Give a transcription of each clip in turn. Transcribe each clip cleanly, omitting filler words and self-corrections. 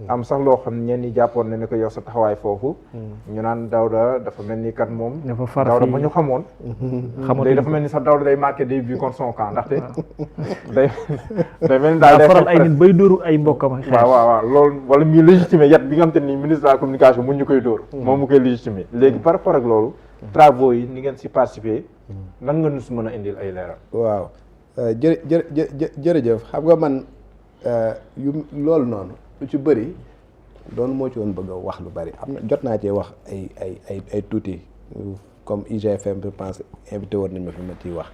am sax loo xam ñenn ñi jàppoon na ne ko yow sa taxawaay foofu. ñu naan Daouda dafa mel ni kat moom. dafa far Daouda ba ñu xamoon. xamatuñ dafa mel ni sax Daouda day marqué des buts contre son camp ndaxte. day mel ni daa daal faral ay nit bay dóoru ay mbokkam xeex. waaw loolu wala muy légitimé yat bi nga xam te ni ministre de la communication mun ñu koy dóor. moom mu koy légitimé léegi par rapport ak loolu. travaux yi ni ngeen si participer. lan nga nu si mën a indil ay leeral. waaw jërëjëf xam nga man yu loolu noonu lu ci bëri doonu moo ci woon bëgg a wax lu bëri am na jot naa cee wax ay tuuti comme IGFM je pense invité woon nañ ma fi ma ciy wax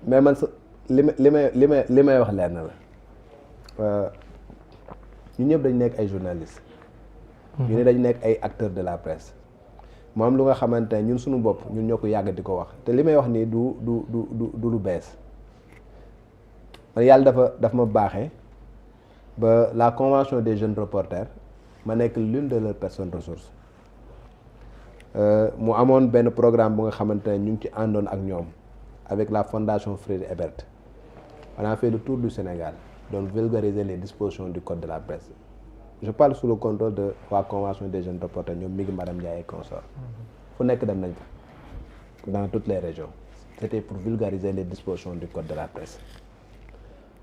mais man sa li may wax leer na la ñu ñëpp dañ nekk ay journalistes ñu ne dañ nekk ay acteurs de la presse mu am lu nga xamante ne ñun suñu bopp ñun ñoo ko yàgg di ko wax te li may wax nii du lu bees man yàlla dafa ma baaxee ba la convention des jeunes reporters ma nekk l'une de leurs personnes ressources mu amoon benn programme bu nga xamante ne ñu ngi ci àndoon ak ñoom avec la fondation Frédéric Ebert on a fait le tour du Sénégal donc vulgariser les dispositions du code de la presse. Je parle sous le contrôle de la convention des jeunes reporters ñoom mi ngi madame Ndiaye et consorts fu nekk dem nañ fa dans toutes les régions c'était pour vulgariser les dispositions du code de la presse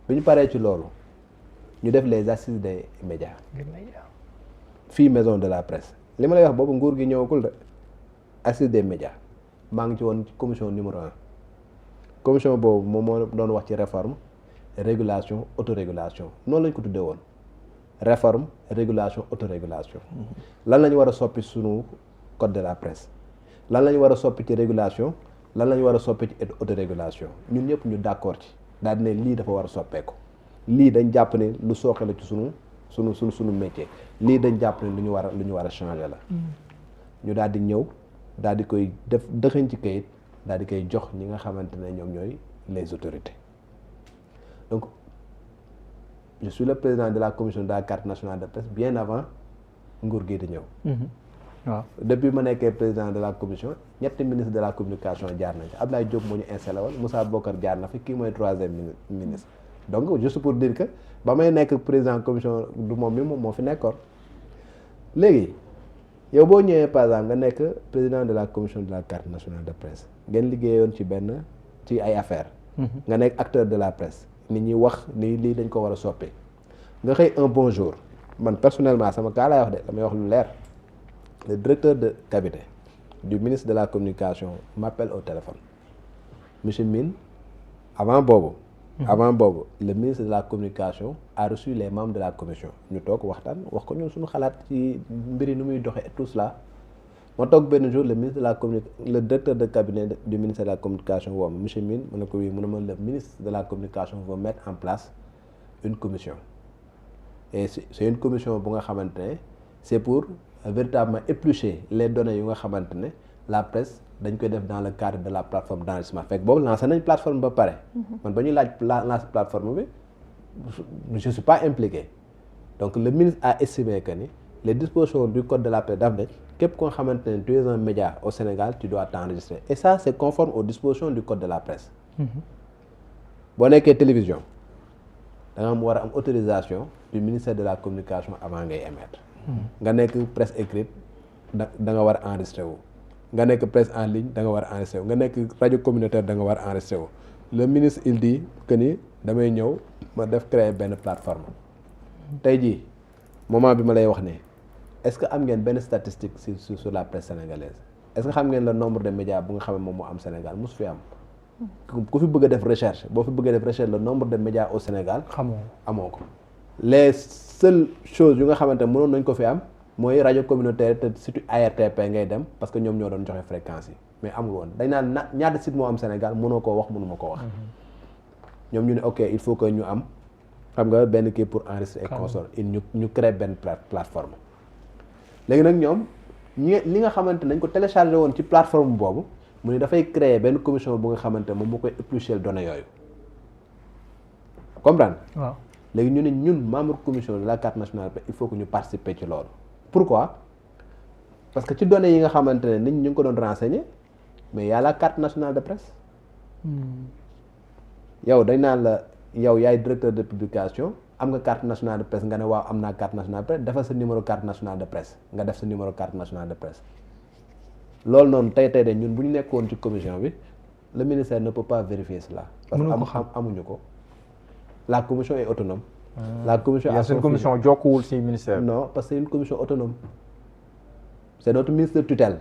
bi ñu paree ci loolu ñu def les assises des médias fii maison de la presse li ma lay wax boobu nguur gi ñëwagul de assises des médias maa ngi ci woon commission numéro 1 commission boobu moom moo doon wax ci réforme régulation autorégulation noonu lañ ko tuddee woon réforme régulation autorégulation lan la ñu war a soppi sunu code de la presse lan la ñu war a soppi ci régulation lan la ñu war a soppi ci autorégulation ñun ñëpp ñu d'accord ci daal di ne lii dafa war a soppeeku lii dañ jàpp ne lu sooxe la ci sunu métier lii dañ jàpp ne lu ñu war a changer la ñu daal di ñëw daal di koy def dëxëñ ci kayit daal di koy jox ñi nga xamante ne ñoom ñooy les autorités donc je suis le président de la commission de la carte nationale de presse bien avant nguur gi di ñëw. waaw depuis ma nekkee président de la commission ñetti ministre de la communication jaar nañ ci Abdoulaye Diop moo ñu installé woon Moussa Bokar jaar na fi kii mooy troisième ministre. donc juste pour dire que ba may nekk président commission du moom mi moom moo fi nekkoon léegi yow boo ñëwee par exemple nga nekk président de la commission de la carte nationale de presse ngeen liggéeyoon ci ay affaires. nga nekk acteur de la presse. nit ñi wax ni lii dañ ko war a soppi nga xëy un bon jour man personnellement sama kaa laay wax de damay wax lu leer le directeur de cabinet du ministre de la communication m'appelle au téléphone monsieur Mine avant boobu le ministre de la communication a reçu les membres de la commission ñu toog waxtaan wax ko ñun suñu xalaat ci mbiri nu muy doxee et tout cela ma toog benn jour le directeur de cabinet du ministère de la communication woo ma monsieur Mine mu ne ko oui mu ne ma le ministre de la communication veut mettre en place une commission et c'est une commission bu nga xamante ne c'est pour véritablement éplucher les données yu nga xamante ne la presse dañ koy def dans le cadre de la plateforme d'enregistrement fekk boobu lancé nañ plateforme ba pare man ba ñuy lancé plateforme bi je suis pas impliqué donc le ministre a estimé que ni les dispositions du code de la presse daf ne képp koo xamante ne tu es un média au Sénégal tu dois t'enregistrer et ça c'est conforme aux dispositions du code de la presse boo nekkee télévision da nga war a am autorisation du ministère de la communication avant ngay émettre nga nekk presse écrite da nga war a enregistrer wu nga nekk presse en ligne da nga war a enregistrer wu nga nekk rajo communautaire da nga war a enregistrer wu le ministre il dit que ni damay ñëw ma def créer benn plateforme tey jii moment bi ma lay wax ne est-ce que am ngeen benn statistique sur la presse sénégalaise est-ce que xam ngeen le nombre de médias bu nga xam ne moom moo am Sénégal mosu fi am ku fi bëgg a def recherche boo fi bëgg a def recherche le nombre de médias au Sénégal amoo ko les seules choses yu nga xamante ne mënoon nañ ko fi am mooy rajo communautaire te surtout ARTP ngay dem parce que ñoom ñoo doon joxe fréquence yi mais amul woon dañ naan ñaata site moo am Sénégal mënoo koo wax mënuma ko wax ñoom ñu ne ok il faut que ñu am xam nga benn kii pour enregistrer et consort ñu créer benn plateforme léegi nag ñoom li nga xamante nañ ko téléchargé woon ci plateforme boobu mu ne dafay créer benn commission bu nga xamante moom moo koy éplucher données yooyu comprendre waaw léegi ñu ne ñun membre commission de la carte nationale il faut que ñu participer ci loolu pourquoi parce que ci données yi nga xamante ne nit ñi ñu ngi ko doon renseigner mais y a la carte nationale de presse yow dañ naan la yow yaay directeur de publication am nga carte nationale de presse nga ne waaw am naa carte nationale de presse defal sa numéro carte nationale de presse nga def sa numéro carte nationale de presse loolu noonu tey de ñun bu ñu nekkoon ci commission bi le ministère ne peut pas vérifier cela parce que amuñu ko la commission est autonome. La commission a une commission jokkuwul ci ministère. Non, parce que c'est une commission autonome. C'est notre ministre de tutelle.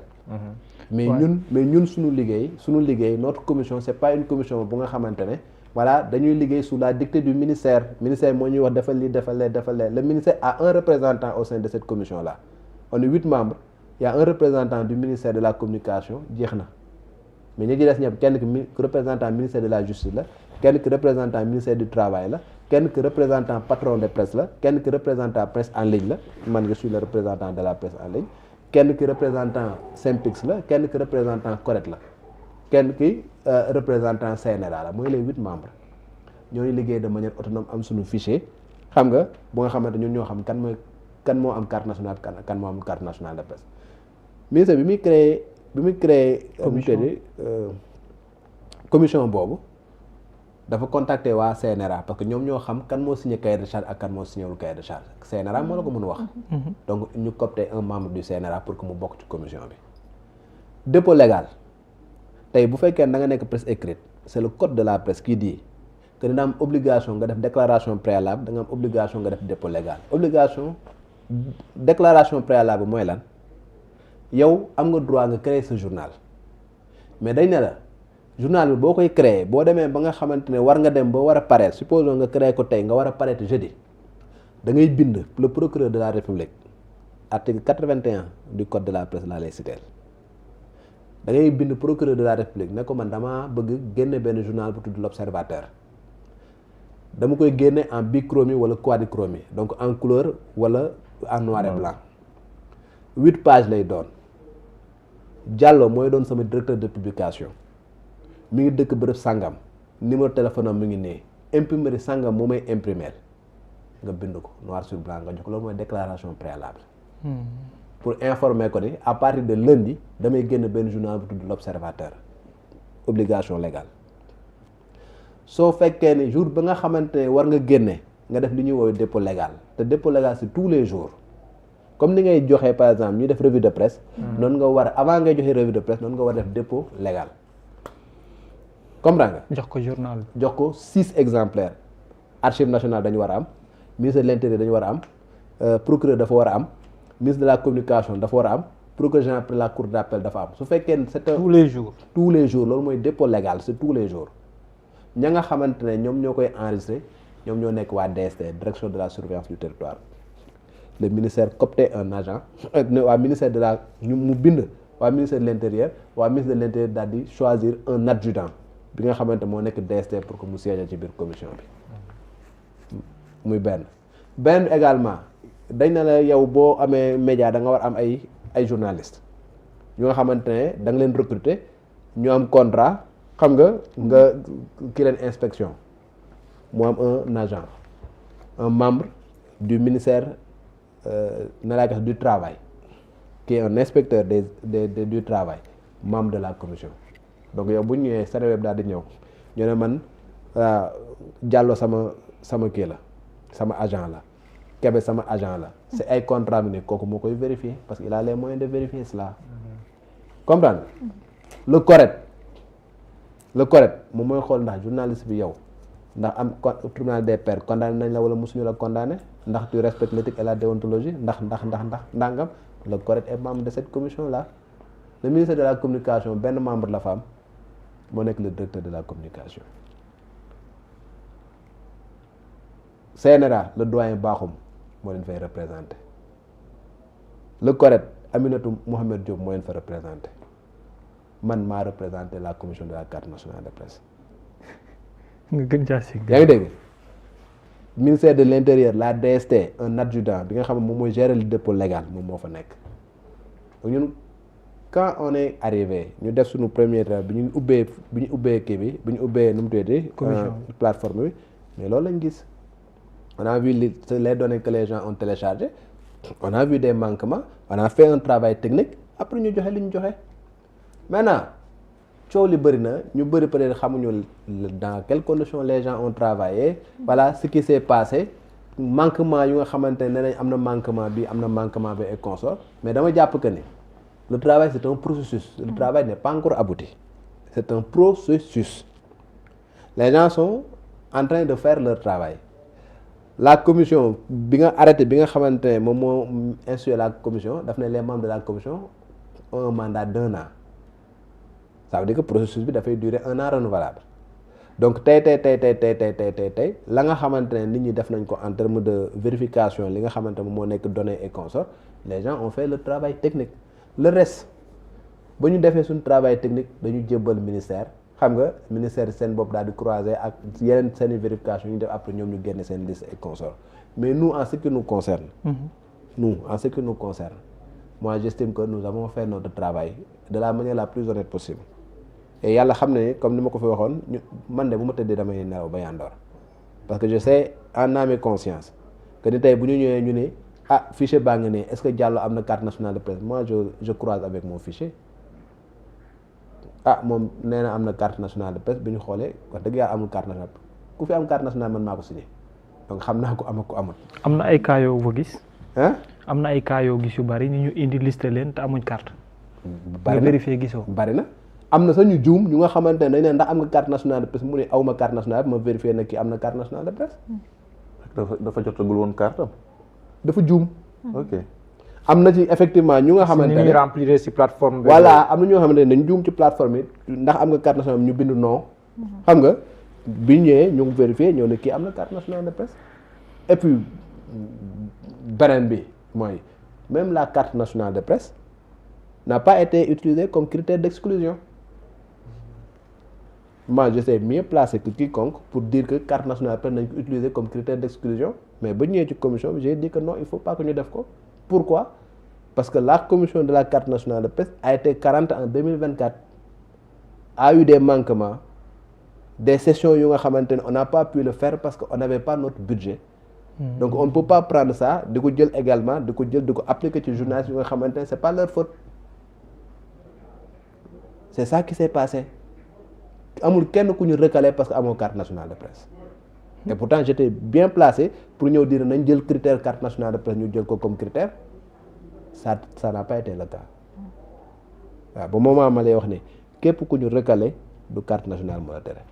Mais ñun suñu liggéey notre commission c'est pas une commission bu nga xamantene voilà dañuy liggéey sous la dictée du ministère moo ñuy wax defal li le ministère a un représentant au sein de cette commission là. On est 8 membres, il y a un représentant du ministère de la communication jeex na mais ñi ci des ñëpp kenn ki représentant ministère de la justice la kenn ki représentant ministère du travail la kenn ki représentant patron de presse la kenn ki représentant presse en ligne la man je suis le représentant de la presse en ligne kenn ki représentant Synpics la kenn ki représentant Correct la kenn ki représentant CNRA la mooy les 8 membres ñooy liggéey de manière autonome am suñu fichier xam nga bu nga xamante ñun ñoo xam kan moo am carte nationale kan moo am carte nationale de presse ministre bi muy créé commission boobu dafa contacter waa CNRA parce que ñoom ñoo xam kan moo signé cahier de charge ak kan moo signé wul cahier de charge CNRA moo la ko mën a wax. Donc ñu coopté un membre du CNRA pour que mu bokk ci commission bi. Dépôt légal tey bu fekkee da nga nekk presse écrite c'est le code de la presse qui dit que dina am obligation nga def déclaration préalable da nga am obligation nga def dépôt légal déclaration préalable mooy lan yow am nga droit nga créer ce journal mais dañ ne la. Journal bi boo koy créer boo demee ba nga xamante ne war nga dem ba war a paraître supposons nga créer ko tey nga war a paraître jeudi da ngay bind le procureur de la République article 81 du code de la presse laa lay citer da ngay bind procureur de la République ne ko man dama bëgg génne benn journal bu tudd l'Observateur dama koy génne en bichromie wala quadrichromie donc en couleur wala en noir et blanc 8 pages lay doon Diallo mooy doon sama directeur de publication mi ngi dëkk bërëb sàngam numéro téléphone am mi ngi nee imprimerie sàngam moo may imprimer nga bind ko noir sur blanc nga jox ko loolu mooy déclaration préalable pour informer ko ni à partir de lundi damay génn benn journal bu tudd l'Observateur obligation légale soo fekkee ni jour ba nga xamante ne war nga génne nga def li ñuy woowee dépôt légal te dépôt légal c'est tous les jours comme ni ngay joxee par exemple ñuy def revue de presse noonu nga war avant ngay joxe revue de presse noonu nga war def dépôt légal comprends nga. jox ko journal bi. jox ko 6 exemplaires archive nationale dañu war a am ministre de l'intérieur dañu war a am procureur dafa war a am ministre de la communication dafa war a am procureur général de la cour d'appel dafa am su fekkee ne c'est tous les jours loolu mooy dépôt légal c'est tous les jours ña nga xamante ne ñoom ñoo koy enregistrer ñoom ñoo nekk waa DST direction de la surveillance du territoire le ministère coopté un agent waa ministère de la mu bind waa ministère de l'intérieur waa ministre de l'intérieur daal di choisir un adjudant bi nga xamante moo nekk DST pour que mu siège ci biir commission bi muy benn également dañ na la yow boo amee média da nga war am ay journalistes ñu nga xamante ne da nga leen recruter ñu am contrat xam nga ki leen inspection mu am un agent un membre du ministère du travail qui est un inspecteur du travail membre de la commission. Donc yow bu ñu ñëwee Seneweb daal di ñëw ñu ne man Diallo sama kii la sama agent la Kébé sama agent la c'est ay contrat mi ne kooku moo koy vérifier parce que il a les moyens de vérifier cela comprendre le correct moom mooy xool ndax journaliste bi yow ndax am tribunal des pairs condamné nañ la wala mosuñu la condamné ndax tu respectes l'éthique et la déontologie ndax ndangam le correct est membre de cette commission là. Le ministère de la communication benn membre la femme moo nekk le directeur de la communication CNRA le doyen Bakhoum moo leen fay représenter le correct Aminatou Mohamed Diop moo leen fa représenter man maa représenter la commission de la carte nationale de presse. nga gën caa si. yaa ngi dégg ministère de l'intérieur la DST un adjudant bi nga xam ne moom mooy gérer le dépôt légal moom moo fa nekk ñun. Quand on est arrivé ñu def suñu premier bi ñu ubbee kii bi bi ñu ubbee nu mu tuddati plateforme bi mais loolu lañ gis on a vu les données que les gens ont téléchargées on a vu des manquements on a fait un travail technique après ñu joxe li ñu joxe maintenant coow li bëri na ñu bëri peut-être xamuñu dans quelles conditions les gens ont travaillé voilà ce qui s'est passé manquement yu nga xamante ne nañ am na manquement bi am na manquement bi et consort mais dama jàpp que ni le travail c'est un processus le travail n'est pas encore abouti c'est un processus les gens sont en train de faire leur travail la commission bi nga arrêté bi nga xamante ne moom moo institué la commission daf ne les membres de la commission ont un mandat d'1 an ça veut dire que processus bi dafay durer 1 an renouvelable donc tey la nga xamante ne nit ñi def nañ ko en termes de vérification li nga xamante ne moo nekk données et consorts les gens ont fait le travail technique le reste ba ñu defee suñu travail technique dañu jébbal ministère xam nga ministère seen bopp daal di croiser ak yeneen seen i vérification ñu def après ñoom ñu génne seen liste et consorts mais nous en ce qui nous concerne moi j'estime que nous avons fait notre travail de la manière la plus honnête possible et yàlla xam ne comme ni ma ko fi waxoon man de bu ma tëddee damay nelaw ba yandoor parce que je sais en âme et conscience que ni tey bu ñu ñëwee ñu ne fichier baa ngi ne est-ce que Diallo am na carte nationale de presse moi je croise avec mon fichier moom nee na am na carte nationale de presse bi ñu xoolee wax dëgg yàlla amul carte nationale ku fi am carte nationale man maa ko signé donc xam naa ko am ak ko amul. am na ay cas yoo fa gis. am na ay cas yoo gis yu bari ñu indi liste leen te amuñ carte. bari na nga vérifié gisoo. bari na am na sax ñu juum ñu nga xamante ne dañ ne ndax am nga carte nationale de presse mu ne aw ma carte nationale ma vérifié ne kii am na carte nationale de presse. dafa jotagul woon carte am. dafa juum. ok am na ci effectivement ñu nga xamante ne ni ñuy remplir ci plateforme bi. voilà am na ñoo xamante ne dañ juum ci plateforme yi ndax am nga carte nationale ñu bind non. xam nga bi ñëwee ñu ngi vérifié ñoo ne kii am na carte nationale de presse et puis beneen bi mooy même la carte nationale de presse n'a pas été utilisée comme critère d'exclusion. Moi je sais mieux placé que quiconque pour dire que carte nationale de presse nañ ko utiliser comme critère d'exclusion mais ba ñëwee ci commission bi j'ai dit que non il faut pas que ñu def ko. Pourquoi? Parce que la commission de la carte nationale de presse a été carente en 2024 a eu des manquements des sessions yu nga xamante ne on n'a pas pu le faire parce que on n'avait pas notre budget. Donc on ne peut pas prendre ça di ko jël également di ko appliquer ci journalistes yu nga xamante ne c'est pas leur faute. C'est ça qui s'est passé amul kenn ku ñu recalé parce que amoo carte nationale de presse et pourtant j'étais bien placé pour ñëw dire nañ jël critère carte nationale de presse ñu jël ko comme critère ça n'a pas été le cas waaw ba moment ma lay wax ne képp ku ñu recalé du carte nationale moo la tere.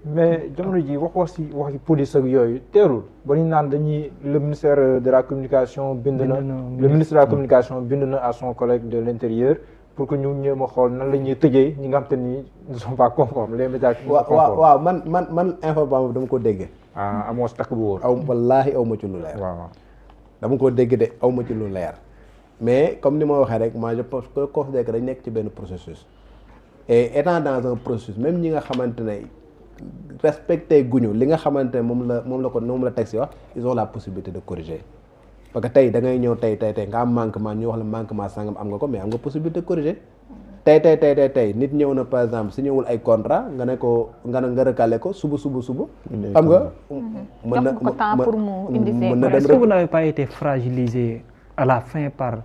mais jamono ji waxi police ak yooyu teerul ba ñu naan dañuy le ministère de la communication bind na le ministre de la communication bind na à son collègue de l'intérieur pour que ñu ñëw ma xool nan la ñuy tëjee ñi nga xam te ni ne sont pas conformes les médias qui ne sont pas conformes. waaw man information dama ko déggee. amoo si takk bu wóor. wallaahi aw ma ci lu leer. waaw dama ko dégg de aw ma ci lu leer mais comme ni ma waxee rek moi je pense que considère que dañ nekk ci benn processus. et étant dans un processus même ñi nga xamante ne respecté guñu li nga xamante ne moom la texte yi wax ils ont la possibilité de corriger. parce que tey da ngay ñëw tey nga am manquement ñu wax la manquement sangam am nga ko mais am nga possibilité de corriger tey nit ñëw na par exemple si ñëwul ay contrat nga ne ko nga recalé ko suba xam nga. mën na ko temps pour mu indi est-ce que vous n'avez pas été fragilisé à la fin par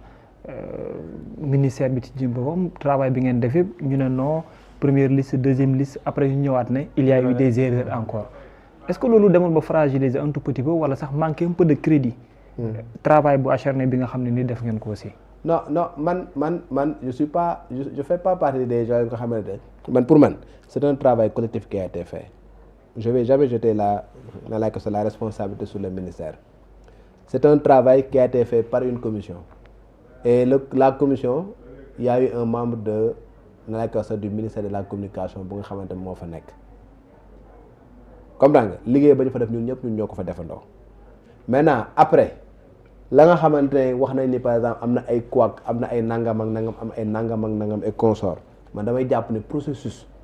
ministère bi ci boppam travail bi ngeen def yëpp ñu ne non première liste deuxième liste après ñu ñëwaat ne il y a eu des erreurs encore est-ce que loolu demoon ba fragiliser un tout petit peu wala sax manquer un peu de crédit. Travail bu acharné bi nga xam ne ni def ngeen ko aussi. non man je fais pas partie des gens nga xamante ne man pour man c'est un travail collectif qui a été fait je vais jamais jeter la responsabilité sur le ministère c'est un travail qui a été fait par une commission et la commission il y a eu un membre du ministère de la communication bu nga xamante ne moo fa nekk comprends nga liggéey ba ñu fa def ñun ñëpp ñun ñoo ko fa defandoo maintenant après la nga xamante ne wax nañ ni par exemple am na ay couac am na ay nangam ak nangam et consort man damay jàpp ne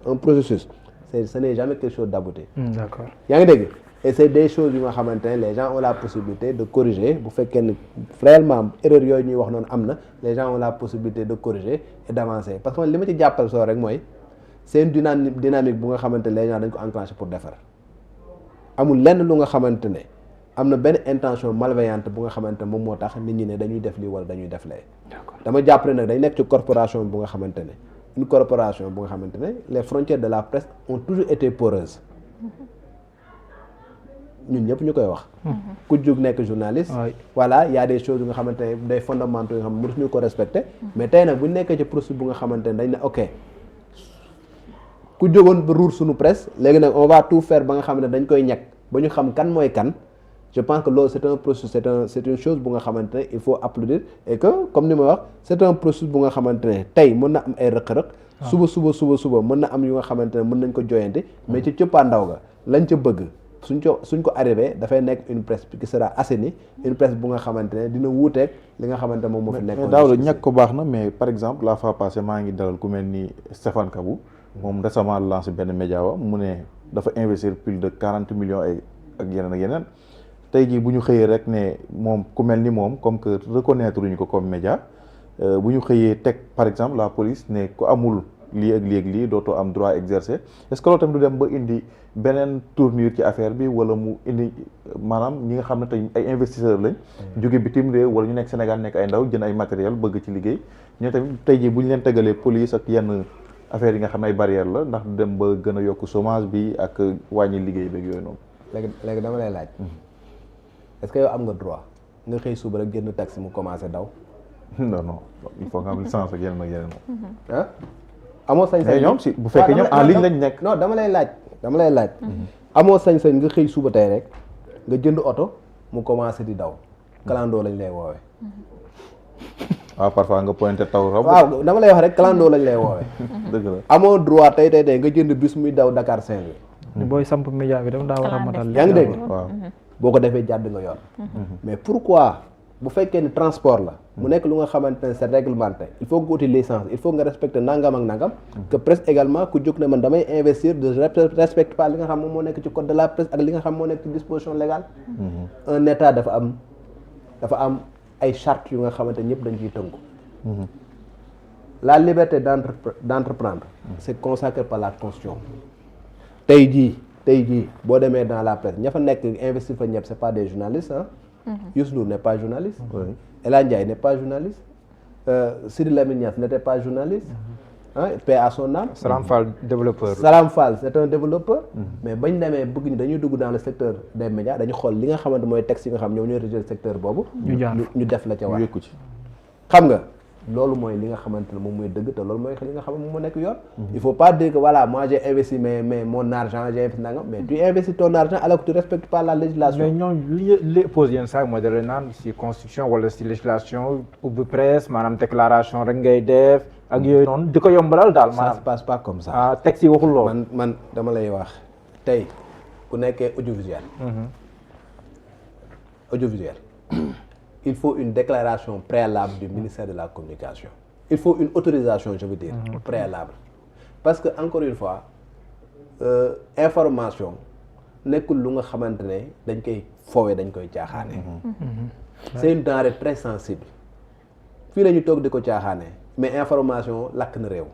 un processus ce n'est jamais quelque chose d'abouti. D'accord. yaa ngi dégg et c'est des choses yu nga xamante ne les gens ont la possibilité de corriger bu fekkee ne réellement erreur yooyu ñuy wax noonu am na les gens ont la possibilité de corriger et d'avancer parce que man li ma ci jàppal soo rek mooy c'est une dynamique bu nga xamante ne les gens dañ ko enclencher pour defar amul lenn lu nga xamante ne am na benn intention malveillante bu nga xamante ne moom moo tax nit ñi ne dañuy def lii wala dañuy def lee. dama jàpp ne nag dañ nekk ci corporation bu nga xamante ne une corporation bu nga xamante ne les frontières de la presse ont toujours été poreuses ñun ñëpp ñu koy wax. ku jóg nekk journaliste. voilà y a des choses yu nga xamante ne day fondamentaux yoo xam ne mënuñu ko respecter. mais tey nag bu ñu nekkee ci processus bu nga xamante ne dañ ne ok ku jógoon ba ruur suñu presse léegi nag on va tout faire ba nga xam ne dañ koy ñekk ba ñu xam kan mooy kan. je pense que loolu c'est un processus c'est une chose bu nga xamante ne il faut applaudir et que comme ni ma wax c'est un processus bu nga xamante ne tey mën na am ay rëq-rëq. suba mën na am yu nga xamante ne mën nañ ko joyante mais ci cëppaandaw ga lañ ca bëgg suñ ko arrivé dafay nekk une presse qui sera assainie une presse bu nga xamante ne dina wuuteeg li nga xamante moom moo fi nekk. mais daaw la ñàkk ko baax na mais par exemple la fois passée maa ngi dalal ku mel ni Stéphane Kabou moom récemment lancé benn média wa mu ne dafa investir plus de 40 millions ak yeneen tey jii bu ñu xëyee rek ne moom ku mel ni moom comme que reconnaître uñu ko comme média bu ñu xëyee teg par exemple la police ne ku amul lii ak lii dootoo am droit exercer est-ce que loolu tamit du dem ba indi beneen tournure ci affaire bi wala mu indi maanaam ñi nga xam ne tey ay investisseurs lañ jóge bitim réew wala ñu nekk Sénégal nekk ay ndaw jënd ay matériel bëgg ci liggéey ñoo tamit tey jii bu ñu leen tegalee police ak yenn affaires yi nga xam ne ay barrières la ndax du dem ba gën a yokk chômage bi ak wàññi liggéey beeg yooyu noonu. léegi dama lay laaj. est-ce que yow am nga droit nga xëy suba rek génn taxi mu commencé daw. non il faut nga am licence ak yeneen ah amoo sañ-sañ ñoom si bu fekkee ñoom en ligne lañ nekk. non dama lay laaj. amoo sañ-sañ nga xëy suba tey rek nga jënd oto mu commencé di daw. clando lañ lay woowee. waaw parfois nga pointé taw raw. waaw dama lay wax rek clando lañ lay woowee. dëgg la amoo droit tey nga jënd bus muy daw Dakar Saint-Louis. booy samp média bi dama daa war a matal. yaa ngi dégg waaw. boo ko defee jàdd nga yoon. mais pourquoi bu fekkee ni transport la. mu nekk lu nga xamante ne c'est réglementé il faut nga uti licence il faut nga respecter nangam ak nangam. que presse également ku jóg ne man damay investir de respecte pas li nga xam moom moo nekk ci code de la presse ak li nga xam moo nekk ci disposition légale. un état dafa am ay chartes yu nga xamante ñëpp dañ ciy tënku. la liberté d'entreprendre. c'est consacré par la constitution. tey jii boo demee dans la presse ña fa nekk investir fa ñëpp c'est pas des journalistes ah. Youssou Ndour n'est pas journaliste. El Hadj Ndiaye n'est pas journaliste. Sidi Lamine Niass n'était pas journaliste. Paix à son âme. Salam Fall développeur. Salam Fall c'est un développeur. mais bañ demee bëgg ñu dañuy dugg dans le secteur des médias dañu xool li nga xamante mooy texte yi nga xam ñoom ñooy réger secteur boobu. ñu def la ca war yëkku ci. xam nga loolu mooy li nga xamante ne moom mooy dëgg te loolu mooy li nga xam ne moom moo nekk yoon. il faut pas dire que voilà moi j'ai investi mais mon argent j'ai investi nangam mais tu investis ton argent alors que tu respectes pas la législation. mais ñoom li pose yenn saa mooy da leen naan si constitution wala si législation ubbi presse maanaam déclaration rek ngay def ak yooyu noonu di ko yombalal daal. maanaam ça se passe pas comme ça. ah texte yi waxul loolu. man dama lay wax tey ku nekkee audiovisuel. audiovisuel. il faut une déclaration préalable du ministère de la communication. Il faut une autorisation, je veux dire, préalable. Parce que encore une fois information nekkul lu nga xamante ne dañ koy foowee dañ koy caaxaane. c'est une denrée très sensible. fii la ñu toog di ko caaxaane mais information lakk na réew.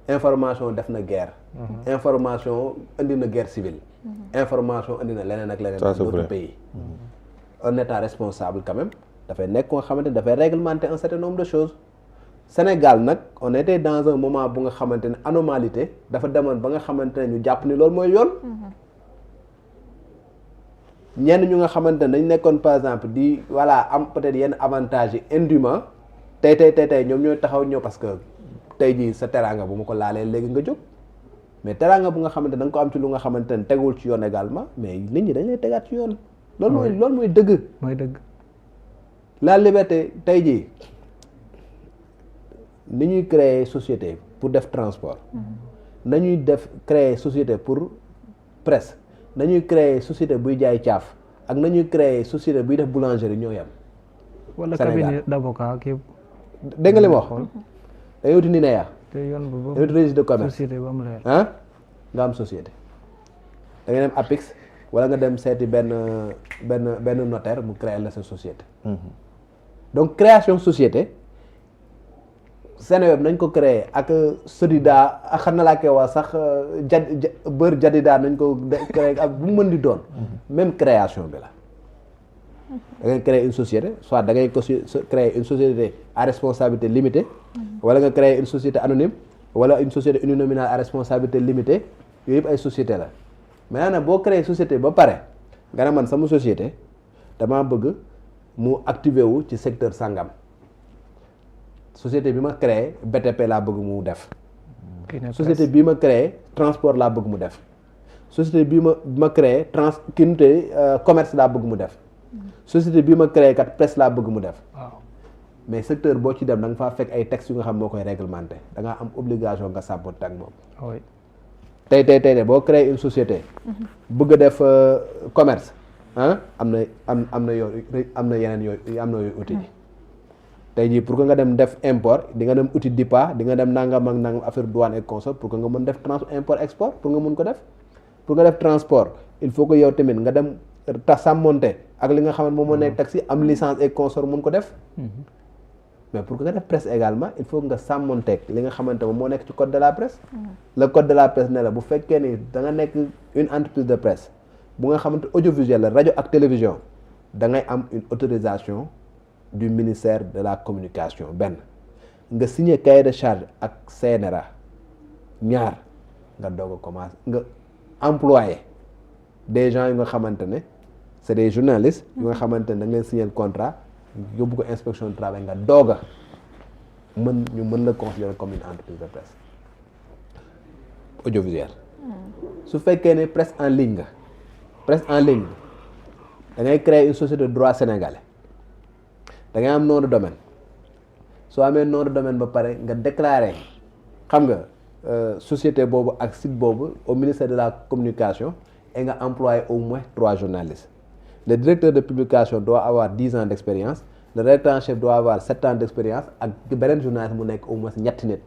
information def na guerre. information indi na guerre civile. information indi na leneen ak leneen. dans d'autres pays. un état responsable quand même dafay nekk ko nga xamante ne dafay réglementer un certain nombre de choses. Sénégal nag on était dans un moment bu nga xamante ne anomalité dafa demoon ba nga xamante ne ñu jàpp ni loolu mooy yoon. ñenn ñu nga xamante ne dañ nekkoon par exemple di voilà am peut-être yenn avantages yi indûment tey ñoom ñooy taxaw ñëw parce que tey jii sa teraanga bu ma ko laalee léegi nga jóg mais teraanga bu nga xamante da nga ko am ci lu nga xamante ne tegul ci yoon également mais nit ñi dañ lay tegaat ci yoon. loolu mooy dëgg. mooy dëgg. la liberté tey jii ni ñuy créer société pour def transport. nañuy créer société pour presse. nañuy créer société buy jaay caaf ak nañuy créer société buy def boulangerie ñoo yem. wala cabinet d'avocat kii. dégg nga li ma wax. day wuti NINEA. te yoon bu day wuti registre de commerce. société bu am leer. nga am société. da nga dem APIX wala nga dem seeti benn notaire mu créer la sa société. donc création société Seneweb nañ ko créer ak Sodida ak xam na laa koy wax sax Bër Jadida nañ ko créer ak bu mu mën di doon. même création bi la. da ngay créer une société soit da ngay créer une société à responsabilité limitée. wala nga créer une société anonyme wala une société uninominale à responsabilité limitée yooyu yëpp ay société la maintenant nag boo créer société ba pare nga ne man sama société damaa bëgg mu activer wu ci secteur sangam société bi ma créé BTP laa bëgg mu def société bii ma créé transport laa bëgg mu def société bii ma créé commerce laa bëgg mu def société bii ma créé kat presse laa bëgg mu def mais secteur boo ci dem da nga faa fekk ay textes yu nga xam moo koy réglementé da ngaa am obligation nga sàmmonte ak moom tey boo créé une société bëgg a def commerce am na yeneen yooyu am na yooyu outil tey jii pour que nga dem def import di nga dem outil DIPA di nga dem nangam ak nangam affaire douane et consort pour que nga mën def import export pour nga mun ko def pour nga def transport il faut que yow tamit nga dem sàmmonte ak li nga xam ne moom moo nekk taxi am licence et consort mun ko def mais pour que nga def presse également il faut nga sàmmonteeg li nga xamante moom moo nekk ci code de la presse le code de la presse ne la bu fekkee ni da nga nekk une entreprise de presse bu nga xamante audiovisuel la rajo ak télévision da ngay am une autorisation du ministère de la communication benn nga signé cahier de charge ak CNRA ñaar nga doog a commencé nga employé des gens yu nga xamante ne c'est des journalistes yu nga xamante ne da nga leen signé contrat yóbbu ko inspection du travail nga doog a mën la considérer comme une entreprise de presse audiovisuelle su fekkee ne presse en ligne da ngay créer une société de droit sénégalais da ngay am nom de domaine soo amee nom de domaine ba pare nga déclarer xam nga société boobu ak site boobu au ministère de la communication et nga employer au moins 3 journalistes le directeur de publication doit avoir 10 ans d'expérience le rédacteur en chef doit avoir 7 ans d'expérience ak beneen journaliste mu nekk au moins ñetti nit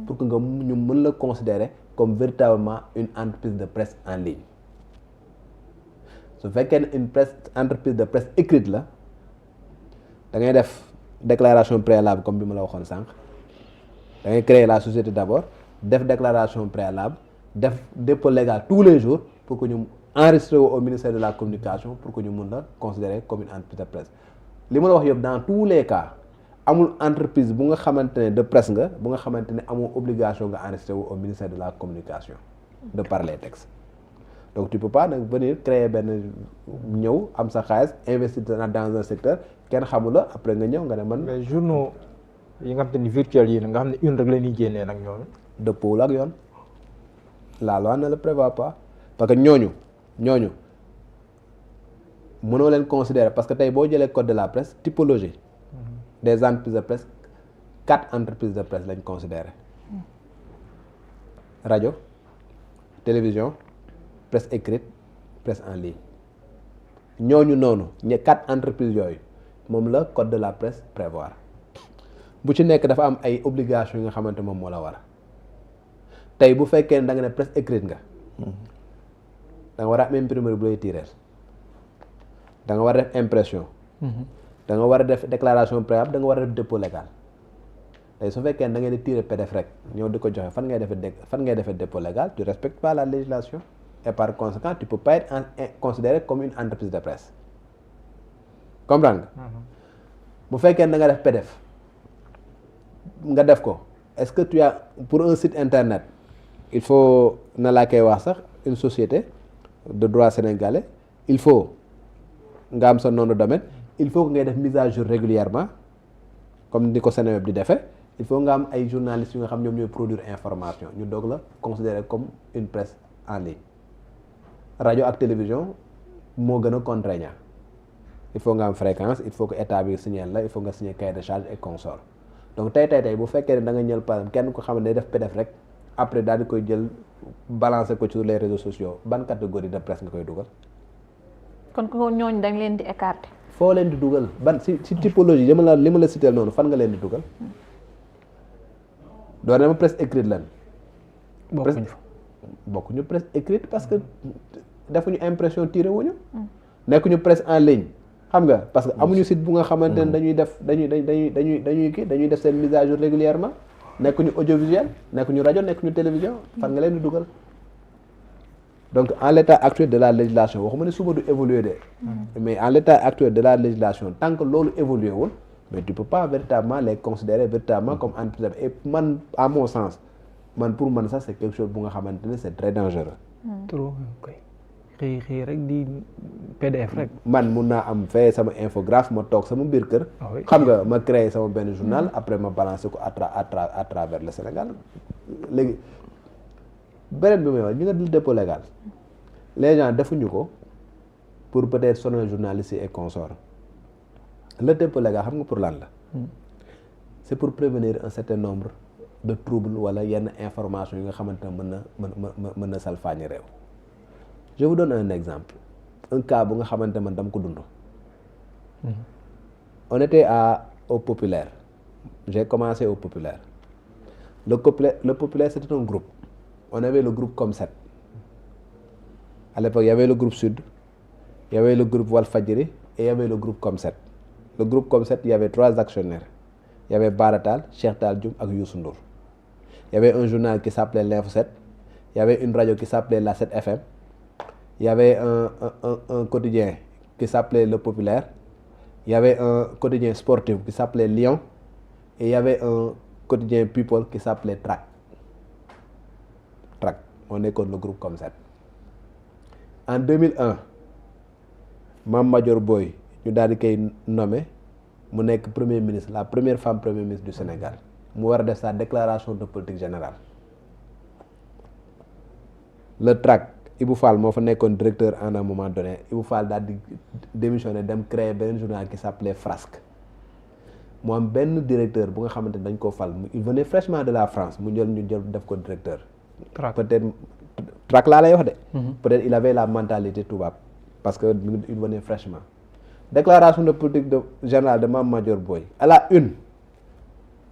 pour que nga ñu mën la considérer comme véritablement une entreprise de presse en ligne su fekkee ne une entreprise de presse écrite la da ngay def déclaration préalable comme bi ma la waxoon sànq da ngay créer la société d'abord def déclaration préalable def dépôt légal tous les jours pour que ñu enregistré au ministère de la communication pour que ñu mun la considérer comme une entreprise de presse li ma la wax yëpp dans tous les cas amul entreprise bu nga xamante ne de presse nga bu nga xamante ne amoo obligation nga enregistré au ministère de la communication de par les textes donc tu peux pas nag venir créer benn ñëw am sa xaalis investir dans un secteur kenn xamula après nga ñëw nga ne man. mais journaux yi nga xam te ni virtuels yi nga xam ne une rek la ñuy génnee nag ñoom. dëppoo ak yoon la loi ne le prévoit pas parce que ñooñu mënoo leen considérer parce que tey boo jëlee code de la presse typologie des entreprises de presse 4 entreprises de presse lañ considéré rajo télévision presse écrite presse en ligne ñooñu noonu 4 entreprises yooyu moom la code de la presse prévoir bu ci nekk dafa am ay obligations yi nga xamante moom moo la war tey bu fekkee ne da nga ne presse écrite nga da nga war a am imprimerie bu lay tirer da nga war a def impression da nga war a def déclaration préalable da nga war a def dépôt légal tey su fekkee ne da ngeen di tirer PDF rek ñëw di ko joxe fan ngay defee dépôt légal tu respectes pas la législation et par conséquent tu peux pas être considéré comme une entreprise de presse comprendre nga bu fekkee ne da nga def PDF nga def ko est-ce que tu as pour un site internet il faut na laa koy wax sax une société de droit sénégalais il faut nga am sa nom de domaine il faut que ngay def mise à jour régulièrement comme ni ko Seneweb di defee il faut nga am ay journalistes yu nga xam ñoom ñooy produire information ñu doog la considérer comme une presse en ligne rajo ak télévision moo gën a contraignant il faut nga am fréquence il faut que état bi signer la il faut nga signer cahier de charge et consort donc tey bu fekkee ne da nga ñël par exemple kenn ko xam ne day def PDF rek après daal di koy jël balancer ko sur les réseaux sociaux ban catégorie de presse nga koy dugal. kon ko ñooñu dañ leen di écarter. foo leen di dugal ban si typologie li ma la cité noonu fan nga leen di dugal. doon na ma presse écrite lan. bokkuñu presse écrite parce que defuñu impression tiré wuñu. nekkuñu presse en ligne. xam nga parce que amuñu site bu nga xamante ne dañuy def dañuy def seen mise à jour régulièrement nekkuñu audiovisuel nekkuñu rajo nekkuñu télévision fan nga leen di dugal donc en l'état actuel de la législation waxuma ne suba du évoluer de mais en l'état actuel de la législation tant que loolu évolué wul mais tu peux pas véritablement les considérer véritablement comme entreprise et man à mon sens man pour man ça c'est quelque chose bu nga xamante ne c'est très dangereux. trop koy xëy rek di PDF rek. man mun naa am fee sama infographe ma toog sama biir kër. xam nga ma créé sama benn journal après ma balancé ko à travers le Sénégal léegi beneen bi may wax ñu nga dépôt légal les gens defuñu ko pour peut-être sonal journalistes yi et consorts le dépôt légal xam nga pour lan la. c'est pour prévenir un certain nombre de troubles wala yenn information yi nga xamante ne mën na salfaañi réew. je vous donne un exemple un cas bu nga xamante man dama ko dund. on était au Populaire j'ai commencé au Populaire le Populaire c'était un groupe on avait le groupe Com7 à l'époque il y avait le groupe Sud il y avait le groupe Walfadjri et il y avait le groupe Com7 le groupe Com7 il y avait 3 actionnaires il y avait Bara Tall Cheikh Tall Dioum ak Youssou Ndour il y avait un journal qui s'appelait l'Info 7 il y avait une radio qui s'appelait la 7 FM il y avait un quotidien qui s'appelait Le Populaire il y avait un quotidien sportif qui s'appelait Lion et il y avait un quotidien People qui s'appelait Trac on est comme le groupe Com7 en 2001 Mame Madior Boye ñu daal di koy nommé mu nekk premier ministre la première femme premier ministre du Sénégal mu war a def sa déclaration de politique générale le Trac Ibou Fall moo fa nekkoon directeur à un moment donné Ibou Fall daal di démissionné dem créer benn journal qui s'appelait Frasque mu am benn directeur bu nga xamante dañ koo fal il venait fraîchement de la France mu jël def ko directeur. peut-être Trac laa lay wax de. peut-être il avait la mentalité tubaab parce que il venait fraîchement. déclaration de politique générale de Mame Madior Boye à la une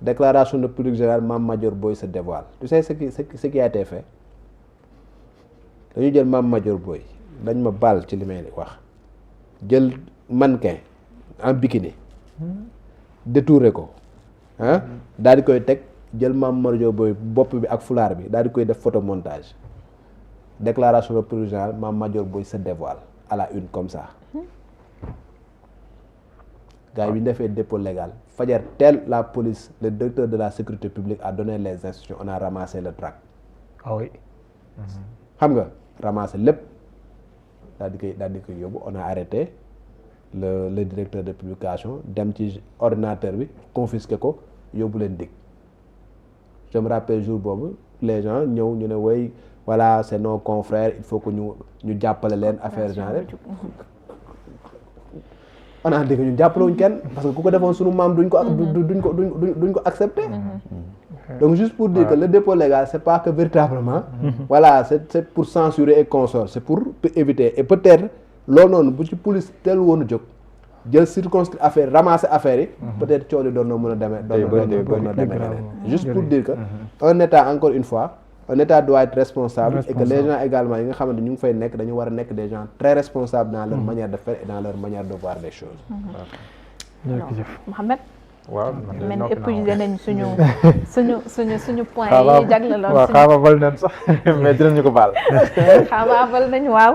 déclaration de politique générale Mame Madior Boye se dévoile tu sais ce qui a été fait dañu jël Mame Madior Boye dañ ma baal ci li may wax jël mannequin en bikini détouré ko ah daal di koy teg jël Mame Madior Boye bopp bi ak fulaar bi daal di koy def photomontage déclaration de politique générale Mame Madior Boye se dévoile à la une comme ça gars yi bi ñu defee dépôt légal fajar teel la police le directeur de la sécurité publique a donné les instructions on a ramassé le Trac. ah oui. xam nga ramassé lépp daal di koy yóbbu on a arrêté le directeur de publication dem ci ordinateur bi confisqué ko yóbbu leen dig je me rappelle jour boobu les gens ñëw ñu ne woy voilà c'est nos confrères il faut que ñu jàppale leen affaire genre on a dit que ñu jàppalewuñ kenn parce que ku ko defoon sunu maam duñ ko accepter. Donc juste pour dire que le dépôt légal c'est pas que véritablement voilà c'est pour censurer et consorts c'est pour éviter et peut-être loolu noonu bu ci police teel woon a jóg jël circonscrire affaire ramasser affaire yi peut-être coow li doon na mën a demee doon na demee leneen juste pour dire que un état encore une fois un état doit être responsable et que les gens également yi nga xamante ñu ngi fay nekk dañu war a nekk des gens très responsables dans leur manière de faire et dans leur manière de voir les choses. Mohamed. waaw man épuisé nañ suñu point yi jagleloon waaw xaabaabal nañ sax mais dinañu ko baal. xaabaabal nañ waaw.